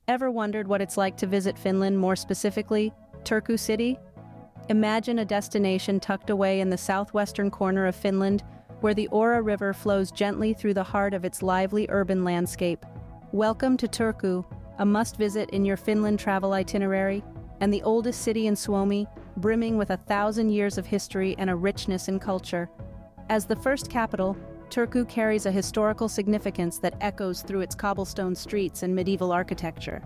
Ever wondered what it's like to visit Finland, more specifically, Turku City? Imagine a destination tucked away in the southwestern corner of Finland, where the Ora River flows gently through the heart of its lively urban landscape. Welcome to Turku, a must-visit in your Finland travel itinerary, and the oldest city in Suomi, brimming with 1,000 years of history and a richness in culture. As the first capital, Turku carries a historical significance that echoes through its cobblestone streets and medieval architecture.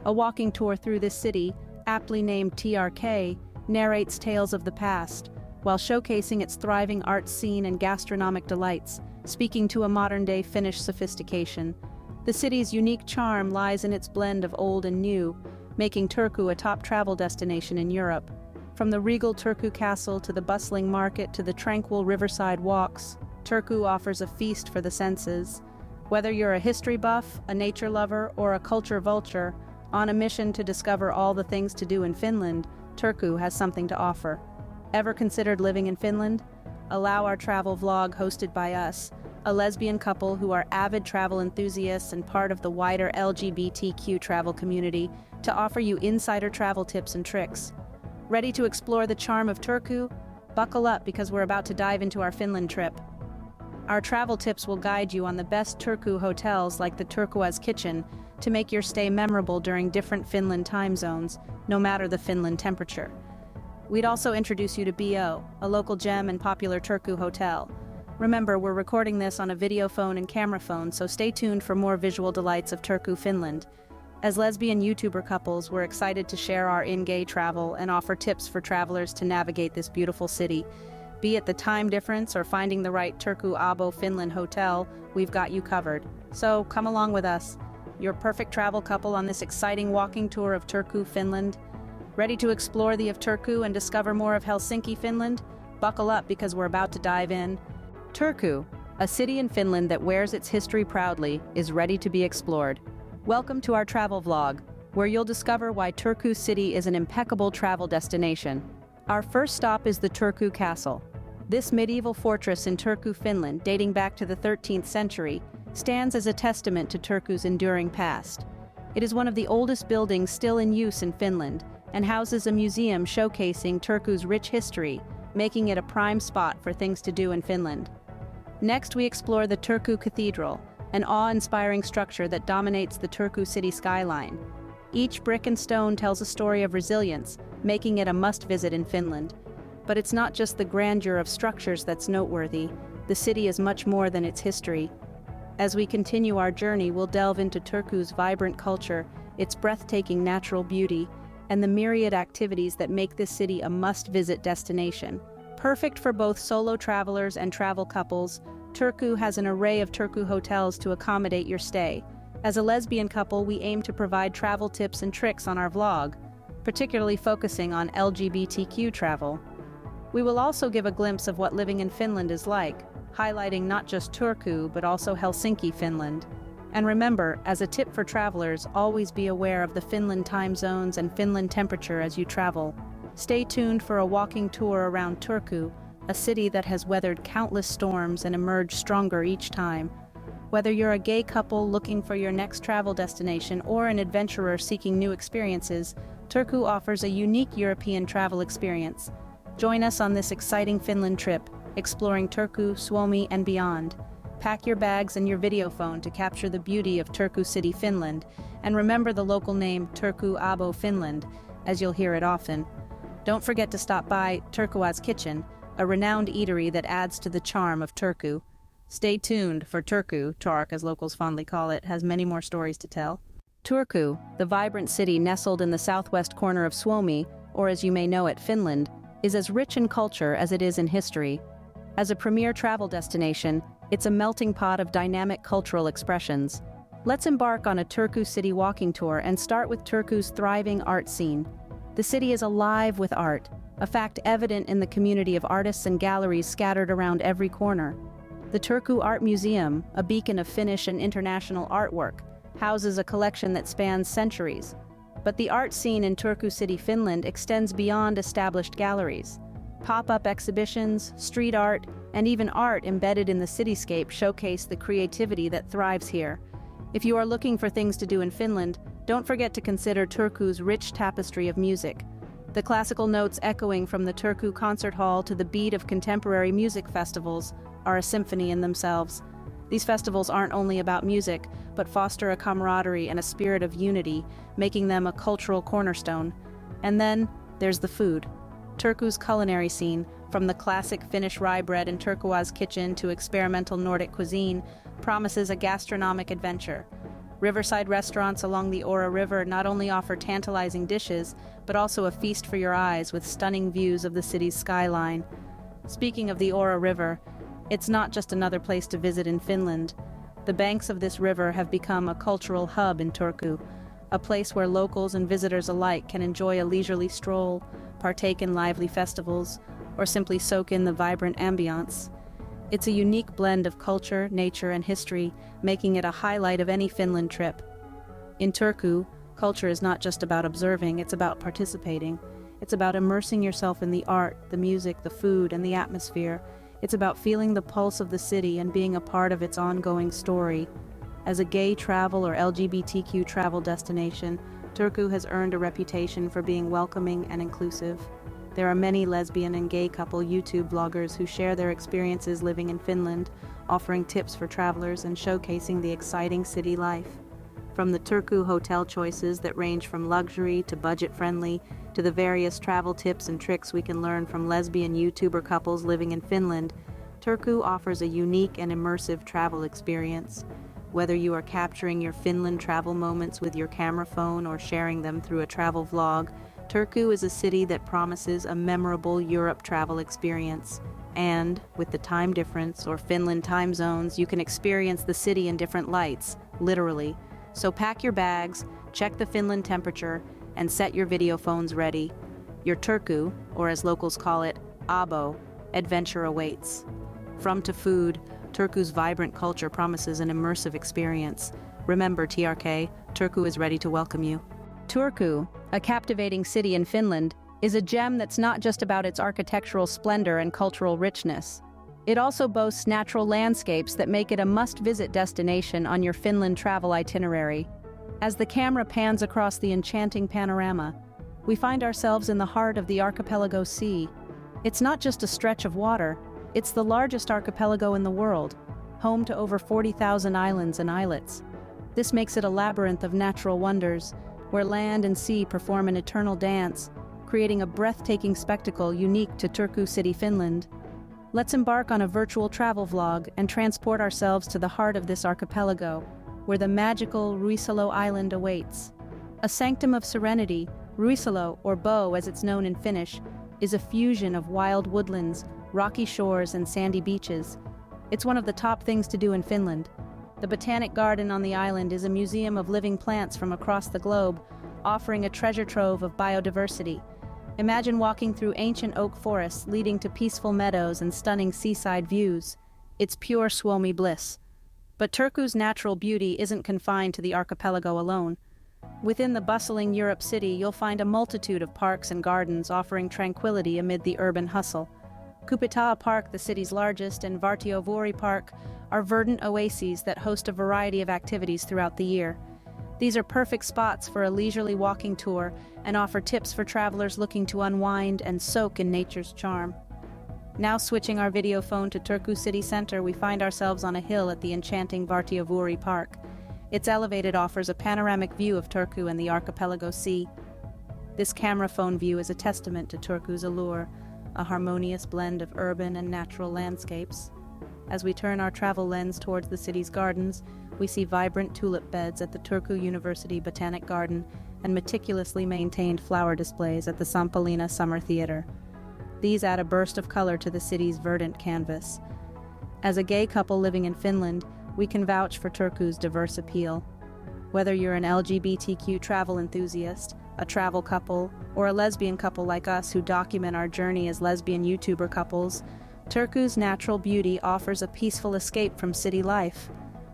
A walking tour through this city, aptly named TRK, narrates tales of the past, while showcasing its thriving art scene and gastronomic delights, speaking to a modern-day Finnish sophistication. The city's unique charm lies in its blend of old and new, making Turku a top travel destination in Europe. From the regal Turku castle to the bustling market to the tranquil riverside walks, Turku offers a feast for the senses. Whether you're a history buff, a nature lover, or a culture vulture, on a mission to discover all the things to do in Finland, Turku has something to offer. Ever considered living in Finland? Allow our travel vlog hosted by us, a lesbian couple who are avid travel enthusiasts and part of the wider LGBTQ travel community, to offer you insider travel tips and tricks. Ready to explore the charm of Turku? Buckle up because we're about to dive into our Finland trip. Our travel tips will guide you on the best Turku hotels like the Turkuaz Kitchen to make your stay memorable during different Finland time zones, no matter the Finland temperature. We'd also introduce you to BO, a local gem and popular Turku hotel. Remember, we're recording this on a video phone and camera phone, so stay tuned for more visual delights of Turku, Finland. As lesbian YouTuber couples, we're excited to share our in-gay travel and offer tips for travelers to navigate this beautiful city. Be it the time difference or finding the right Turku Abo Finland hotel, we've got you covered. So come along with us, your perfect travel couple, on this exciting walking tour of Turku, Finland. Ready to explore the of Turku and discover more of Helsinki, Finland? Buckle up because we're about to dive in. Turku, a city in Finland that wears its history proudly, is ready to be explored. Welcome to our travel vlog, where you'll discover why Turku City is an impeccable travel destination. Our first stop is the Turku Castle. This medieval fortress in Turku, Finland, dating back to the 13th century, stands as a testament to Turku's enduring past. It is one of the oldest buildings still in use in Finland and houses a museum showcasing Turku's rich history, making it a prime spot for things to do in Finland. Next, we explore the Turku Cathedral, an awe-inspiring structure that dominates the Turku city skyline. Each brick and stone tells a story of resilience, making it a must-visit in Finland. But it's not just the grandeur of structures that's noteworthy. The city is much more than its history. As we continue our journey, we'll delve into Turku's vibrant culture, its breathtaking natural beauty, and the myriad activities that make this city a must-visit destination. Perfect for both solo travelers and travel couples, Turku has an array of Turku hotels to accommodate your stay. As a lesbian couple, we aim to provide travel tips and tricks on our vlog, particularly focusing on LGBTQ travel. We will also give a glimpse of what living in Finland is like, highlighting not just Turku, but also Helsinki, Finland. And remember, as a tip for travelers, always be aware of the Finland time zones and Finland temperature as you travel. Stay tuned for a walking tour around Turku, a city that has weathered countless storms and emerged stronger each time. Whether you're a gay couple looking for your next travel destination or an adventurer seeking new experiences, Turku offers a unique European travel experience. Join us on this exciting Finland trip, exploring Turku, Suomi, and beyond. Pack your bags and your video phone to capture the beauty of Turku City, Finland, and remember the local name Turku Abo Finland, as you'll hear it often. Don't forget to stop by Turkuaz Kitchen, a renowned eatery that adds to the charm of Turku. Stay tuned for Turku, Turk as locals fondly call it, has many more stories to tell. Turku, the vibrant city nestled in the southwest corner of Suomi, or as you may know it, Finland, is as rich in culture as it is in history. As a premier travel destination, it's a melting pot of dynamic cultural expressions. Let's embark on a Turku city walking tour and start with Turku's thriving art scene. The city is alive with art, a fact evident in the community of artists and galleries scattered around every corner. The Turku Art Museum, a beacon of Finnish and international artwork, houses a collection that spans centuries. But the art scene in Turku City, Finland extends beyond established galleries. Pop-up exhibitions, street art, and even art embedded in the cityscape showcase the creativity that thrives here. If you are looking for things to do in Finland, Don't forget to consider Turku's rich tapestry of music. The classical notes echoing from the Turku concert hall to the beat of contemporary music festivals are a symphony in themselves. These festivals aren't only about music, but foster a camaraderie and a spirit of unity, making them a cultural cornerstone. And then, there's the food. Turku's culinary scene, from the classic Finnish rye bread in Turku's kitchen to experimental Nordic cuisine, promises a gastronomic adventure. Riverside restaurants along the Ora River not only offer tantalizing dishes, but also a feast for your eyes with stunning views of the city's skyline. Speaking of the Ora River, it's not just another place to visit in Finland. The banks of this river have become a cultural hub in Turku, a place where locals and visitors alike can enjoy a leisurely stroll, partake in lively festivals, or simply soak in the vibrant ambiance. It's a unique blend of culture, nature, and history, making it a highlight of any Finland trip. In Turku, culture is not just about observing, it's about participating. It's about immersing yourself in the art, the music, the food, and the atmosphere. It's about feeling the pulse of the city and being a part of its ongoing story. As a gay travel or LGBTQ travel destination, Turku has earned a reputation for being welcoming and inclusive. There are many lesbian and gay couple YouTube vloggers who share their experiences living in Finland, offering tips for travelers and showcasing the exciting city life. From the Turku hotel choices that range from luxury to budget-friendly, to the various travel tips and tricks we can learn from lesbian YouTuber couples living in Finland, Turku offers a unique and immersive travel experience. Whether you are capturing your Finland travel moments with your camera phone or sharing them through a travel vlog, Turku is a city that promises a memorable Europe travel experience. And, with the time difference or Finland time zones, you can experience the city in different lights, literally. So pack your bags, check the Finland temperature, and set your video phones ready. Your Turku, or as locals call it, Abo, adventure awaits. From to food, Turku's vibrant culture promises an immersive experience. Remember, TRK, Turku is ready to welcome you. Turku, a captivating city in Finland, is a gem that's not just about its architectural splendor and cultural richness. It also boasts natural landscapes that make it a must-visit destination on your Finland travel itinerary. As the camera pans across the enchanting panorama, we find ourselves in the heart of the archipelago sea. It's not just a stretch of water, it's the largest archipelago in the world, home to over 40,000 islands and islets. This makes it a labyrinth of natural wonders, where land and sea perform an eternal dance, creating a breathtaking spectacle unique to Turku City, Finland. Let's embark on a virtual travel vlog and transport ourselves to the heart of this archipelago, where the magical Ruissalo Island awaits. A sanctum of serenity, Ruissalo, or Bo as it's known in Finnish, is a fusion of wild woodlands, rocky shores, and sandy beaches. It's one of the top things to do in Finland. The Botanic Garden on the island is a museum of living plants from across the globe, offering a treasure trove of biodiversity. Imagine walking through ancient oak forests leading to peaceful meadows and stunning seaside views. It's pure Suomi bliss. But Turku's natural beauty isn't confined to the archipelago alone. Within the bustling Europe city, you'll find a multitude of parks and gardens offering tranquility amid the urban hustle. Kupitaa Park, the city's largest, and Vartiovuori Park are verdant oases that host a variety of activities throughout the year. These are perfect spots for a leisurely walking tour and offer tips for travelers looking to unwind and soak in nature's charm. Now switching our video phone to Turku city center, we find ourselves on a hill at the enchanting Vartiovuori Park. Its elevated offers a panoramic view of Turku and the archipelago sea. This camera phone view is a testament to Turku's allure, a harmonious blend of urban and natural landscapes. As we turn our travel lens towards the city's gardens, we see vibrant tulip beds at the Turku University Botanic Garden and meticulously maintained flower displays at the Sampolina Summer Theater. These add a burst of color to the city's verdant canvas. As a gay couple living in Finland, we can vouch for Turku's diverse appeal. Whether you're an LGBTQ travel enthusiast, a travel couple, or a lesbian couple like us who document our journey as lesbian YouTuber couples, Turku's natural beauty offers a peaceful escape from city life.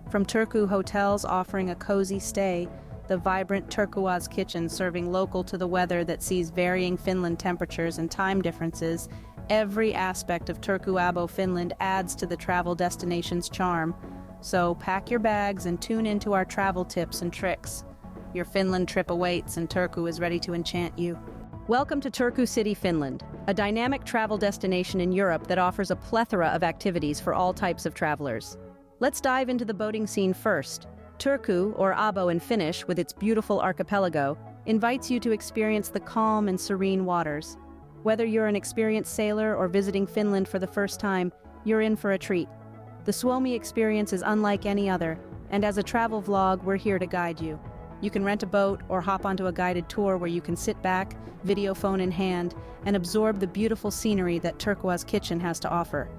From Turku hotels offering a cozy stay, the vibrant Turkuaz kitchen serving local to the weather that sees varying Finland temperatures and time differences, every aspect of Turku Abo, Finland adds to the travel destination's charm. So pack your bags and tune into our travel tips and tricks. Your Finland trip awaits and Turku is ready to enchant you. Welcome to Turku City, Finland, a dynamic travel destination in Europe that offers a plethora of activities for all types of travelers. Let's dive into the boating scene first. Turku, or Abo in Finnish, with its beautiful archipelago, invites you to experience the calm and serene waters. Whether you're an experienced sailor or visiting Finland for the first time, you're in for a treat. The Suomi experience is unlike any other, and as a travel vlog, we're here to guide you. You can rent a boat or hop onto a guided tour where you can sit back, video phone in hand, and absorb the beautiful scenery that Turku's kitchen has to offer.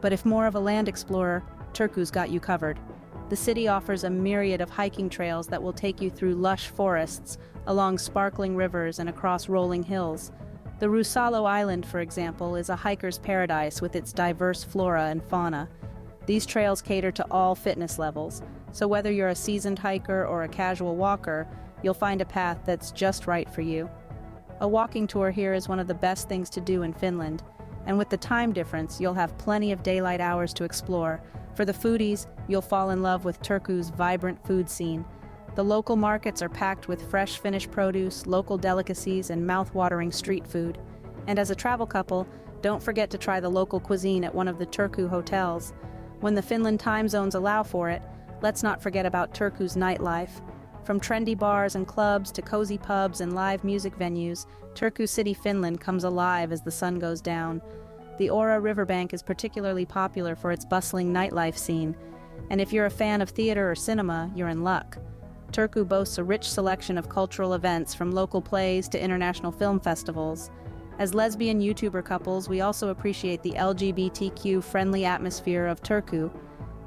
But if more of a land explorer, Turku's got you covered. The city offers a myriad of hiking trails that will take you through lush forests, along sparkling rivers, and across rolling hills. The Ruissalo Island, for example, is a hiker's paradise with its diverse flora and fauna. These trails cater to all fitness levels, so whether you're a seasoned hiker or a casual walker, you'll find a path that's just right for you. A walking tour here is one of the best things to do in Finland, and with the time difference, you'll have plenty of daylight hours to explore. For the foodies, you'll fall in love with Turku's vibrant food scene. The local markets are packed with fresh Finnish produce, local delicacies, and mouth-watering street food. And as a travel couple, don't forget to try the local cuisine at one of the Turku hotels. When the Finland time zones allow for it, let's not forget about Turku's nightlife. From trendy bars and clubs to cozy pubs and live music venues, Turku City, Finland comes alive as the sun goes down. The Ora riverbank is particularly popular for its bustling nightlife scene. And if you're a fan of theater or cinema, you're in luck. Turku boasts a rich selection of cultural events, from local plays to international film festivals. As lesbian YouTuber couples, we also appreciate the LGBTQ-friendly atmosphere of Turku.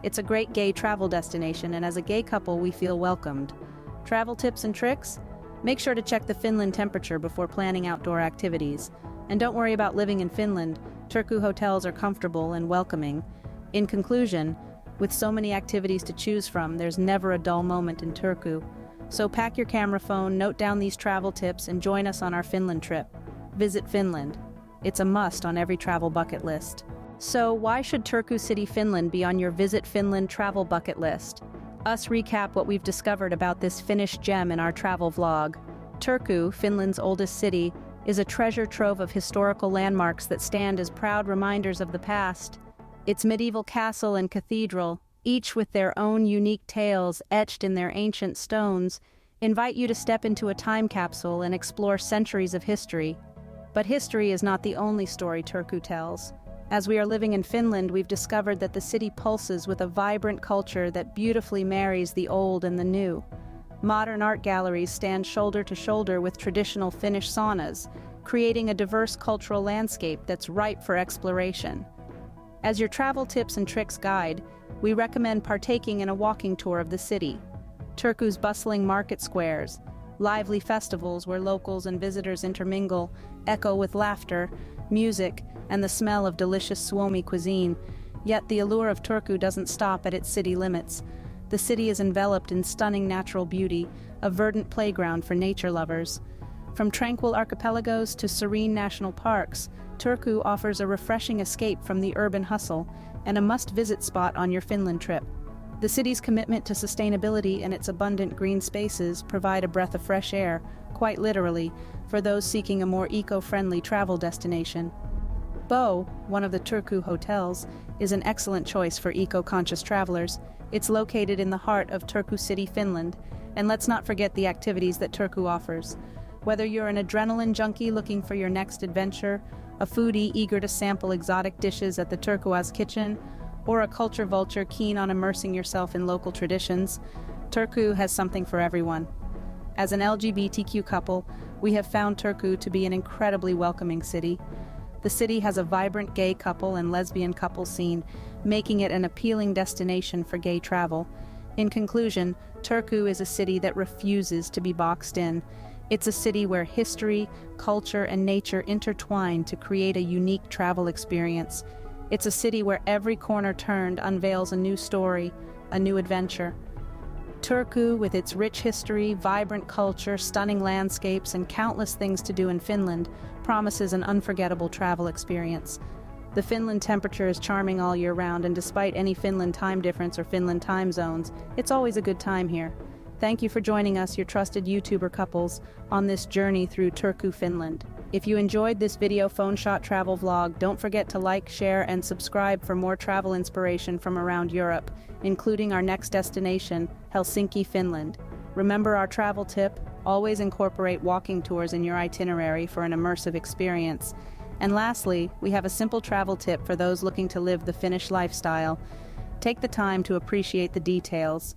It's a great gay travel destination, and as a gay couple, we feel welcomed. Travel tips and tricks? Make sure to check the Finland temperature before planning outdoor activities. And don't worry about living in Finland. Turku hotels are comfortable and welcoming. In conclusion, with so many activities to choose from, there's never a dull moment in Turku. So pack your camera phone, note down these travel tips, and join us on our Finland trip. Visit Finland. It's a must on every travel bucket list. So why should Turku City, Finland be on your Visit Finland travel bucket list? Us recap what we've discovered about this Finnish gem in our travel vlog. Turku, Finland's oldest city, is a treasure trove of historical landmarks that stand as proud reminders of the past. Its medieval castle and cathedral, each with their own unique tales etched in their ancient stones, invite you to step into a time capsule and explore centuries of history. But history is not the only story Turku tells. As we are living in Finland, we've discovered that the city pulses with a vibrant culture that beautifully marries the old and the new. Modern art galleries stand shoulder to shoulder with traditional Finnish saunas, creating a diverse cultural landscape that's ripe for exploration. As your travel tips and tricks guide, we recommend partaking in a walking tour of the city. Turku's bustling market squares, lively festivals where locals and visitors intermingle, echo with laughter, music, and the smell of delicious Suomi cuisine. Yet the allure of Turku doesn't stop at its city limits. The city is enveloped in stunning natural beauty, a verdant playground for nature lovers. From tranquil archipelagos to serene national parks, Turku offers a refreshing escape from the urban hustle and a must-visit spot on your Finland trip. The city's commitment to sustainability and its abundant green spaces provide a breath of fresh air, quite literally, for those seeking a more eco-friendly travel destination. Bo, one of the Turku hotels, is an excellent choice for eco-conscious travelers. It's located in the heart of Turku City, Finland, and let's not forget the activities that Turku offers. Whether you're an adrenaline junkie looking for your next adventure, a foodie eager to sample exotic dishes at the Turku's kitchen, or a culture vulture keen on immersing yourself in local traditions, Turku has something for everyone. As an LGBTQ couple, we have found Turku to be an incredibly welcoming city. The city has a vibrant gay couple and lesbian couple scene, making it an appealing destination for gay travel. In conclusion, Turku is a city that refuses to be boxed in. It's a city where history, culture, and nature intertwine to create a unique travel experience. It's a city where every corner turned unveils a new story, a new adventure. Turku, with its rich history, vibrant culture, stunning landscapes, and countless things to do in Finland, promises an unforgettable travel experience. The Finland temperature is charming all year round, and despite any Finland time difference or Finland time zones, it's always a good time here. Thank you for joining us, your trusted YouTuber couples, on this journey through Turku, Finland. If you enjoyed this video phone shot travel vlog, don't forget to like, share, and subscribe for more travel inspiration from around Europe, including our next destination, Helsinki, Finland. Remember our travel tip: always incorporate walking tours in your itinerary for an immersive experience. And lastly, we have a simple travel tip for those looking to live the Finnish lifestyle. Take the time to appreciate the details.